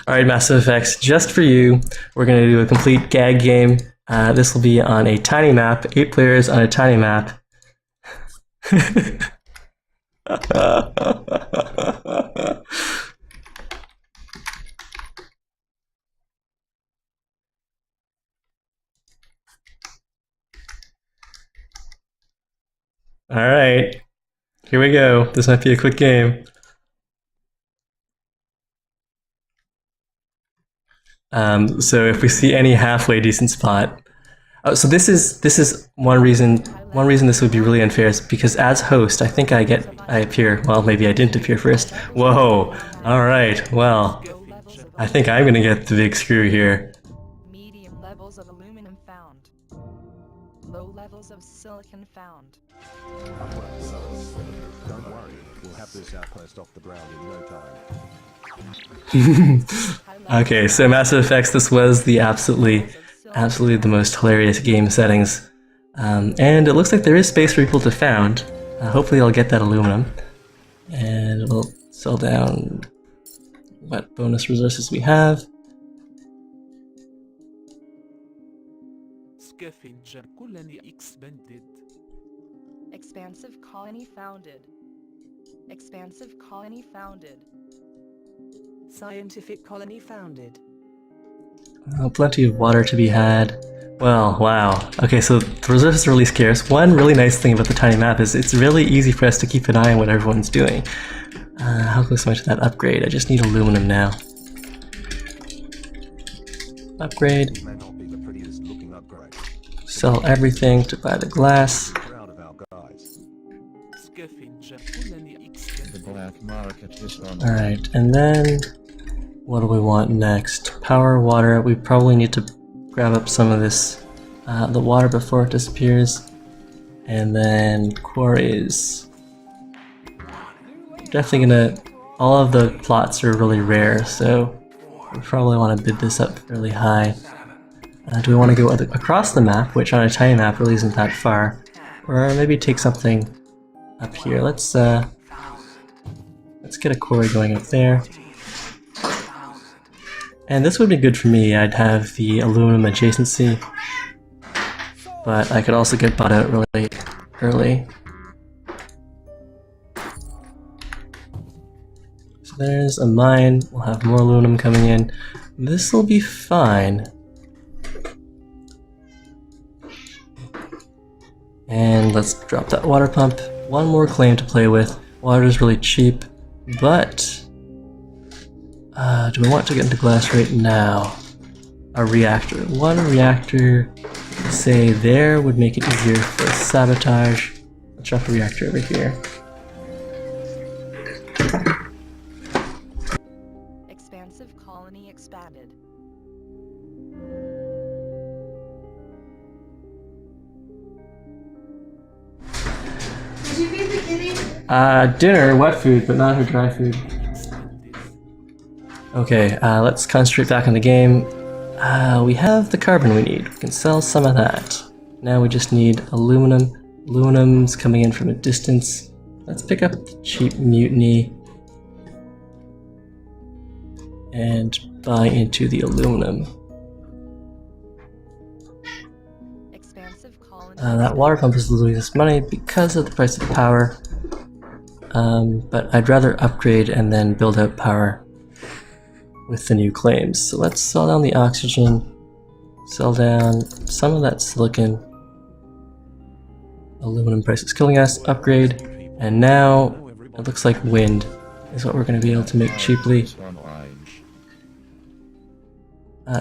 Alright, Massive Effects, just for you, we're going to do a complete gag game. This will be on a tiny map, 8 players on a tiny map. Alright, here we go. This might be a quick game. So if we see any halfway decent spot, so this is one reason this would be really unfair is because as host, I think I appear. Well, maybe I didn't appear first. Whoa! All right. Well, I think I'm gonna get the big screw here. Medium levels of aluminum found. Low levels of silicon found. Don't worry, we'll have this outpost off the ground in no time. Okay, so Massive Effects, this was the absolutely the most hilarious game settings. And it looks like there is space for people to found. Hopefully I'll get that aluminum. And we'll sell down what bonus resources we have. Scavenger colony expanded. Expansive colony founded. Expansive colony founded. Scientific colony founded. Plenty of water to be had. Well, wow. Okay, so the resources are really scarce. One really nice thing about the tiny map is it's really easy for us to keep an eye on what everyone's doing. How close am I to that upgrade? I just need aluminum now. Upgrade. May not be the prettiest looking upgrade. Sell everything to buy the glass. Proud of our guys. Scavenger colony expanded. The black market is on. Alright, and then what do we want next? Power, water. We probably need to grab up some of this, the water before it disappears. And then quarries. Definitely gonna, all of the plots are really rare, so we probably want to bid this up fairly high. Do we want to go across the map, which on a tiny map really isn't that far, or maybe take something up here? Let's get a quarry going up there. And this would be good for me. I'd have the aluminum adjacency, but I could also get bought out really early. So there's a mine. We'll have more aluminum coming in. This will be fine. And let's drop that water pump. One more claim to play with. Water is really cheap, but do we want to get into glass right now? A reactor. One reactor, say there, would make it easier for sabotage. Let's drop a reactor over here. Expansive colony expanded. Did you feed the kitty? Dinner, wet food, but not her dry food. Okay, let's concentrate back on the game. We have the carbon we need. We can sell some of that. Now we just need aluminum. Aluminum's coming in from a distance. Let's pick up the cheap mutiny and buy into the aluminum. Expansive colony. That water pump is losing us money because of the price of power. But I'd rather upgrade and then build out power with the new claims. So let's sell down the oxygen, sell down some of that silicon. Aluminum price is killing us, upgrade, and now it looks like wind is what we're going to be able to make cheaply.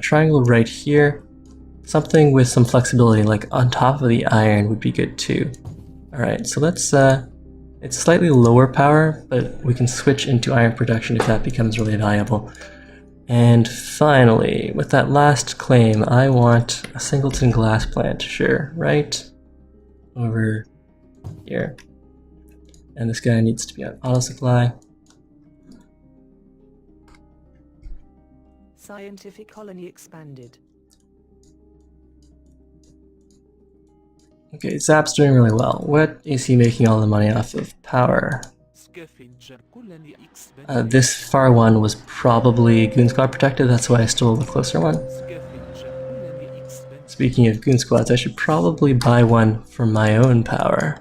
Triangle right here. Something with some flexibility, like on top of the iron, would be good too. Alright, so let's, it's slightly lower power, but we can switch into iron production if that becomes really valuable. And finally, with that last claim, I want a singleton glass plant, sure, right over here. And this guy needs to be on auto supply. Scientific colony expanded. Okay, Zap's doing really well. What is he making all the money off of? Power. سكافنجر كلني This far one was probably Goon Squad protected, that's why I stole the closer one. سكافنجر كلني expended. Speaking of Goon Squads, I should probably buy one for my own power.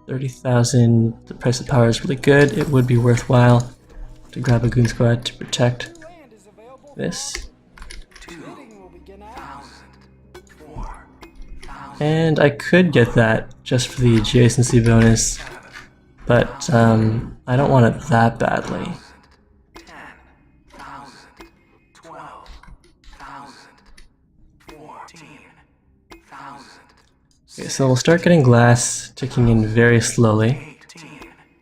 30,000, the price of power is really good. It would be worthwhile to grab a Goon Squad to protect this. And I could get that just for the adjacency bonus, but I don't want it that badly. Okay, so we'll start getting glass ticking in very slowly.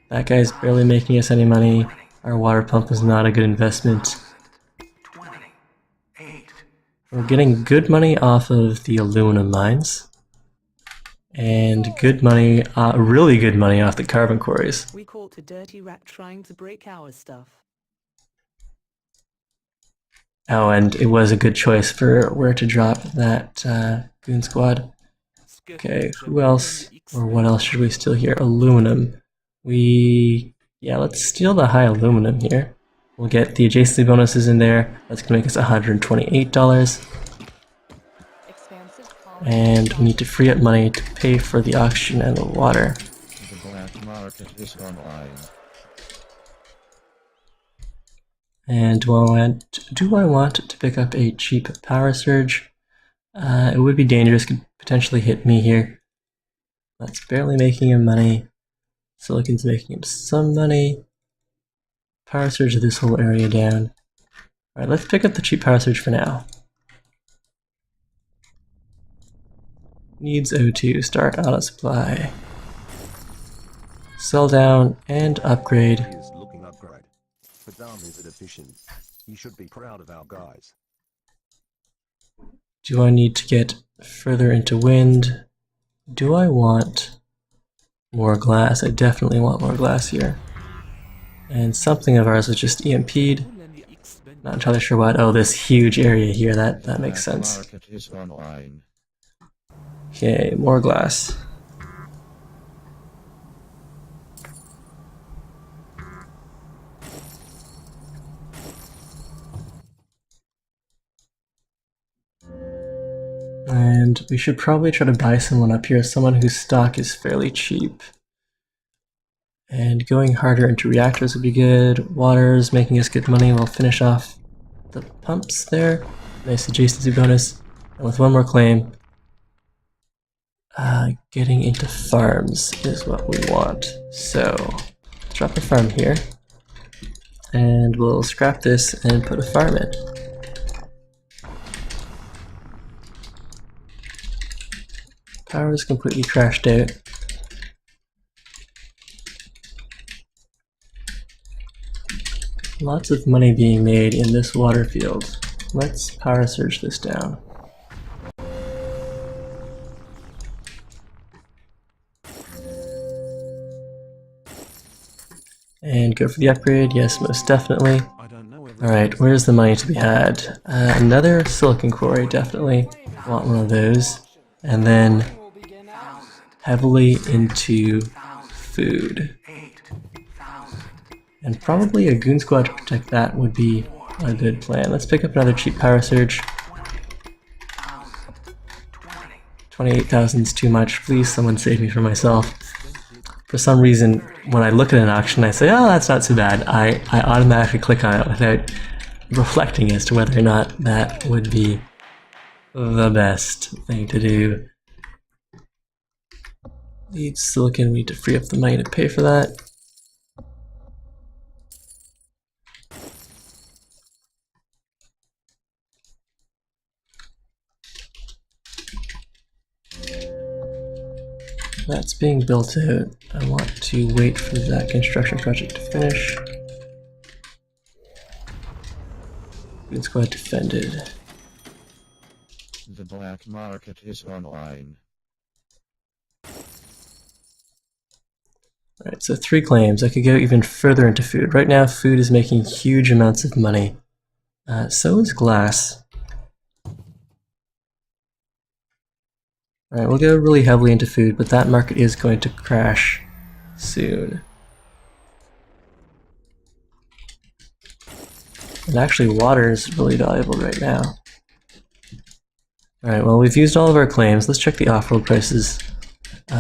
That guy's barely making us any money. Our water pump is not a good investment. We're getting good money off of the aluminum mines. And good money, really good money off the carbon quarries. We caught a dirty rat trying to break our stuff. Oh, and it was a good choice for where to drop that Goon Squad. Okay, who else, or what else should we steal here? Aluminum. Yeah, let's steal the high aluminum here. We'll get the adjacency bonuses in there. That's gonna make us $128. And we need to free up money to pay for the oxygen and the water. The black market is online. And do I want to pick up a cheap power surge? It would be dangerous, could potentially hit me here. That's barely making him money. Silicon's making him some money. Power surge this whole area down. Alright, let's pick up the cheap power surge for now. Needs O2, start auto supply. Sell down and upgrade. He is looking upgrade. But damn is it efficient. You should be proud of our guys. Do I need to get further into wind? Do I want more glass? I definitely want more glass here. And something of ours was just EMP'd. Not entirely sure what. Oh, this huge area here, that makes sense. Market is online. Okay, more glass. And we should probably try to buy someone up here, someone whose stock is fairly cheap. And going harder into reactors would be good. Water's making us good money. We'll finish off the pumps there. Nice adjacency bonus. And with one more claim, getting into farms is what we want. So, drop a farm here. And we'll scrap this and put a farm in. Power is completely crashed out. Lots of money being made in this water field. Let's power surge this down. And go for the upgrade, yes, most definitely. Alright, where's the money to be had? Another silicon quarry, definitely want one of those. And then heavily into food. And probably a Goon Squad to protect that would be a good plan. Let's pick up another cheap power surge. 28,000 is too much. Please, someone save me from myself. For some reason, when I look at an auction, I say, oh, that's not so bad. I automatically click on it without reflecting as to whether or not that would be the best thing to do. Need silicon, we need to free up the money to pay for that. That's being built out. I want to wait for that construction project to finish. Goon Squad defended. The black market is online. Alright, so 3 claims. I could go even further into food. Right now, food is making huge amounts of money. So is glass. Alright, we'll go really heavily into food, but that market is going to crash soon. And actually water is really valuable right now. Alright, well we've used all of our claims. Let's check the off-world prices.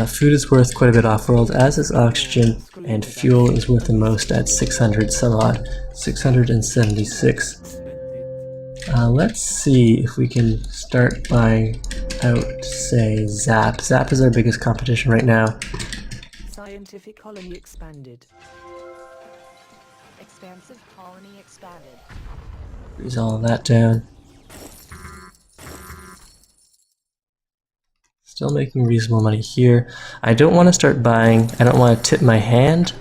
Food is worth quite a bit off-world, as is oxygen, and fuel is worth the most at 600 some odd, 676. Let's see if we can start buying out, say, Zap. Zap is our biggest competition right now. Scientific colony expanded. Expansive colony expanded. Freeze all of that down. Still making reasonable money here. I don't want to start buying. I don't want to tip my hand.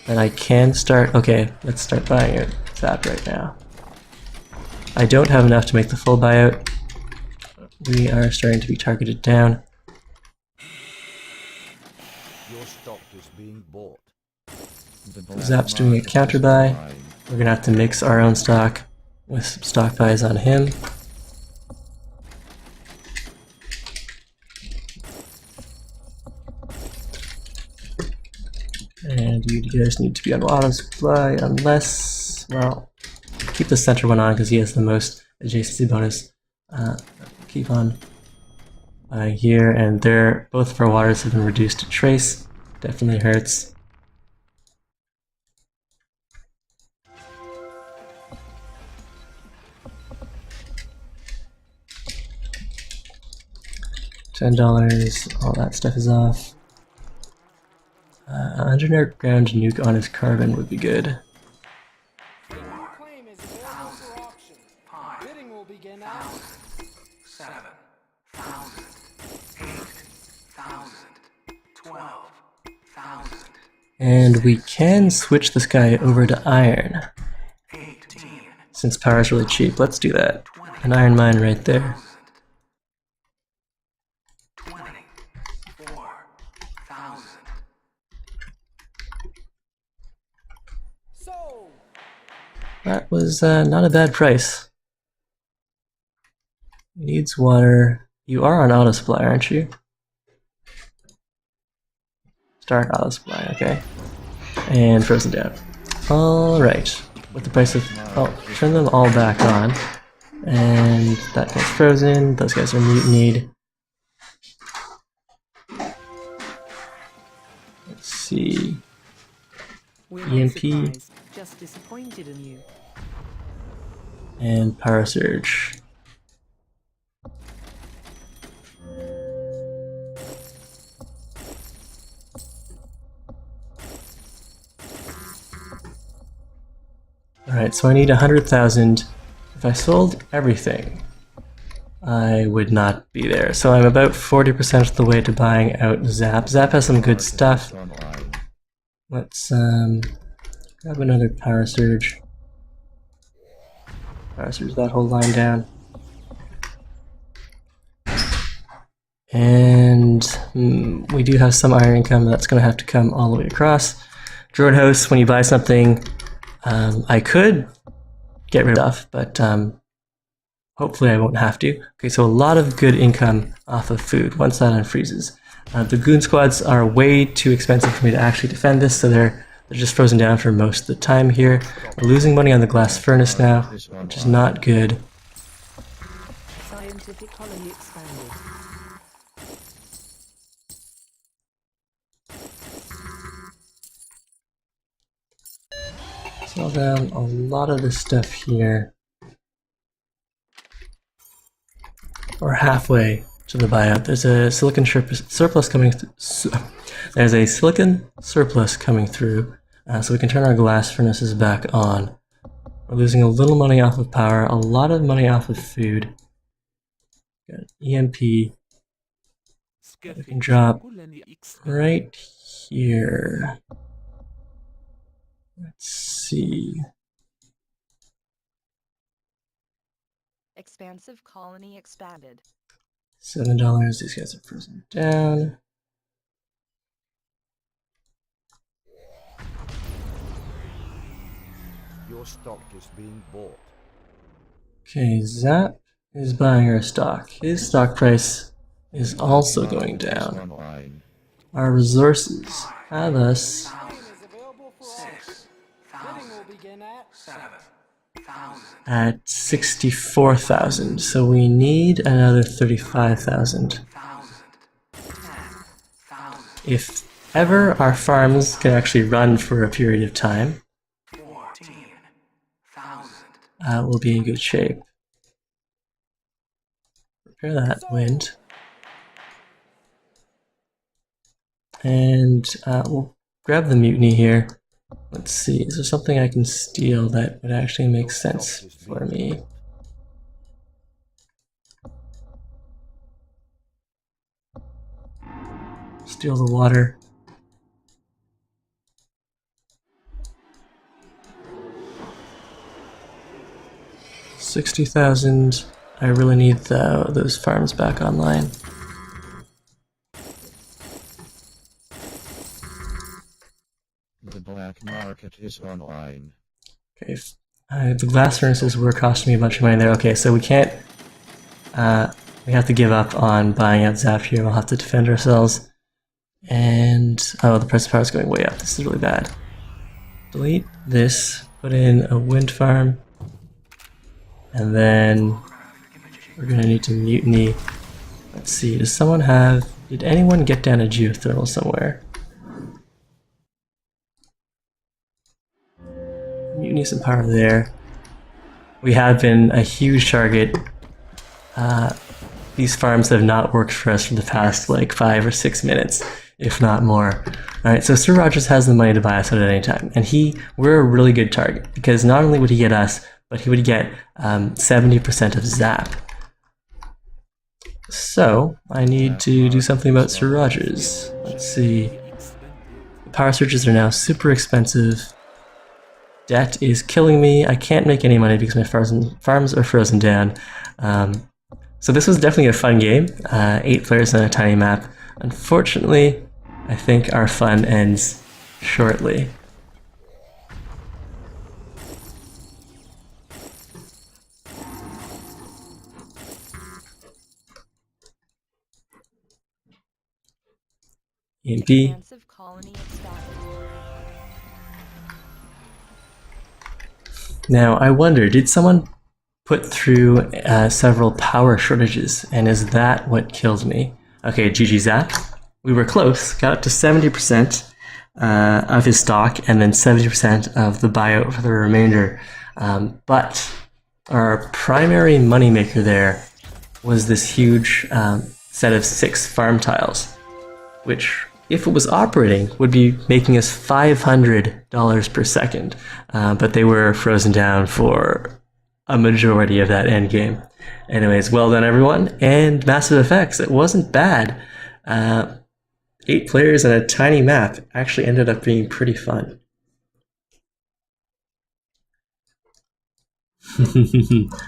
But I can start. Okay, let's start buying it. Zap right now. I don't have enough to make the full buyout. We are starting to be targeted down. Your stock is being bought. Zap's doing a counter buy. We're gonna have to mix our own stock with some stock buys on him. And you guys need to be on auto supply unless, well, keep the center one on because he has the most adjacency bonus. Keep on here, and both of our waters have been reduced to trace. Definitely hurts. $10, all that stuff is off. Underground nuke on his carbon would be good. Claim is available for auction. Bidding will begin now. 7,000, 8,000, 12,000, And we can switch this guy over to iron. 18, Since power is really cheap, let's do that. An iron mine right there. 24,000. So, That was not a bad price. Needs water. You are on auto supply, aren't you? Start auto supply, okay. And frozen down. Alright. With the price of... Oh, turn them all back on. And that guy's frozen. Those guys are mutinied. Let's see. We're EMP. not surprised, just disappointed in you. And power surge. Alright, so I need 100,000. If I sold everything, I would not be there. So I'm about 40% of the way to buying out Zap. Zap has some good stuff. Online. Let's grab another power surge. Power surge that whole line down. And we do have some iron income, but that's going to have to come all the way across. Druid House, when you buy something, I could get rid of stuff, but hopefully I won't have to. Okay, so a lot of good income off of food once that unfreezes. The goon squads are way too expensive for me to actually defend this, so they're just frozen down for most of the time here. We're losing money on the glass furnace now, which is not good. Scientific colony expanded. Sell down a lot of this stuff here. We're halfway to the buyout. There's a silicon surplus coming through. There's a silicon surplus coming through, so we can turn our glass furnaces back on. We're losing a little money off of power, a lot of money off of food. Got EMP. We can drop right here. Let's see. Expansive colony expanded. $7. These guys are frozen down. Your stock is being bought. Okay, Zap is buying our stock. His stock price is also going down. Online. Our resources have us Train is available for auction. Bidding will begin at 7,000. at 64,000, so we need another 35,000. 10,000. If ever our farms can actually run for a period of time, 14,000. we'll be in good shape. Repair that wind. And we'll grab the mutiny here. Let's see, is there something I can steal that would actually make sense for me? Steal the water. $60,000. I really need those farms back online. The black market is online. Okay, the glass furnaces were costing me a bunch of money there. Okay, so we can't. We have to give up on buying out Zap here. We'll have to defend ourselves. And oh, the price of power is going way up. This is really bad. Delete this. Put in a wind farm. And then we're gonna need to mutiny. Let's see, does someone have... Did anyone get down a geothermal somewhere? Mutiny some power there. We have been a huge target. These farms have not worked for us for the past like 5 or 6 minutes, if not more. Alright, so Sir Rogers has the money to buy us out at any time. And we're a really good target, because not only would he get us, but he would get 70% of Zap. So, I need to do something about Sir Rogers. Let's see. The power surges are now super expensive. Debt is killing me. I can't make any money because my farms are frozen down. So this was definitely a fun game. 8 players on a tiny map. Unfortunately, I think our fun ends shortly. EMP. Expansive colony expanded. Now, I wonder, did someone put through several power shortages, and is that what killed me? Okay, GG Zap. We were close, got up to 70% of his stock, and then 70% of the buyout for the remainder. But our primary moneymaker there was this huge set of 6 farm tiles, which, if it was operating, would be making us $500 per second. But they were frozen down for a majority of that end game. Anyways, well done everyone, and massive effects. It wasn't bad. 8 players on a tiny map actually ended up being pretty fun.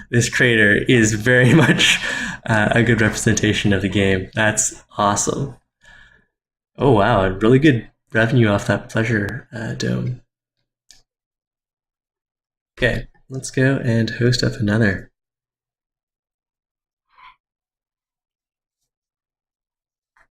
This crater is very much a good representation of the game. That's awesome. Oh wow, really good revenue off that pleasure dome. Okay, let's go and host up another.